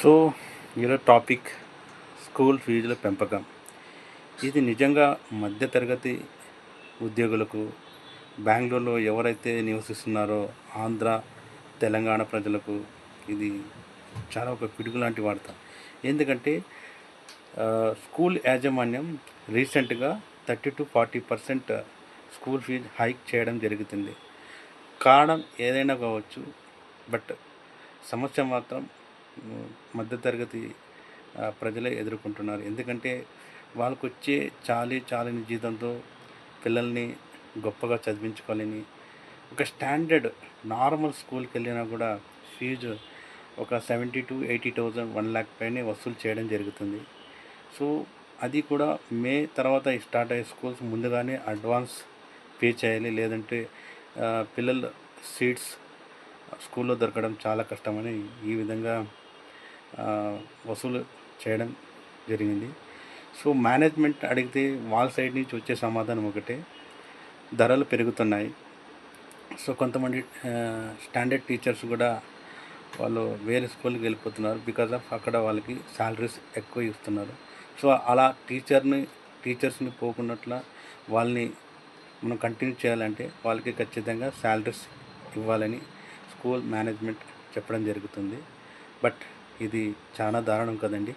So ఈరోజు topic school ఫీజుల పెంపకం. ఇది నిజంగా మధ్యతరగతి ఉద్యోగులకు, బెంగళూరులో ఎవరైతే నివసిస్తున్నారో ఆంధ్ర, తెలంగాణ ప్రజలకు ఇది చాలా ఒక పిడుగు లాంటి వార్త. ఎందుకంటే స్కూల్ యాజమాన్యం రీసెంట్గా 30-40% స్కూల్ ఫీజు హైక్ చేయడం జరుగుతుంది. కారణం ఏదైనా కావచ్చు, బట్ సమస్య మాత్రం మధ్యతరగతి ప్రజలే ఎదుర్కొంటున్నారు. ఎందుకంటే వాళ్ళకు వచ్చే చాలని జీతంతో పిల్లల్ని గొప్పగా చదివించుకోవాలని, ఒక స్టాండర్డ్ నార్మల్ స్కూల్కి వెళ్ళినా కూడా ఫీజు ఒక 70,000 to 80,000 1 lakh పైనే వసూలు చేయడం జరుగుతుంది. సో అది కూడా మే తర్వాత స్టార్ట్ అయ్యే స్కూల్స్ ముందుగానే అడ్వాన్స్ పే చేయాలి, లేదంటే పిల్లల సీట్స్ స్కూల్లో దొరకడం చాలా కష్టమని ఈ విధంగా వసూలు చేయడం జరిగింది. సో మేనేజ్మెంట్ అడిగితే వాళ్ళ సైడ్ నుంచి వచ్చే సమాధానం ఒకటే, ధరలు పెరుగుతున్నాయి. సో కొంతమంది స్టాండర్డ్ టీచర్స్ కూడా వాళ్ళు వేరే స్కూల్కి వెళ్ళిపోతున్నారు. బికాజ్ ఆఫ్ అక్కడ వాళ్ళకి శాలరీస్ ఎక్కువ ఇస్తున్నారు. సో అలా టీచర్స్ని పోకున్నట్ల వాళ్ళని మనం కంటిన్యూ చేయాలంటే వాళ్ళకి ఖచ్చితంగా శాలరీస్ ఇవ్వాలని స్కూల్ మేనేజ్మెంట్ చెప్పడం జరుగుతుంది. బట్ ఇది చాలా దారుణం కదండి.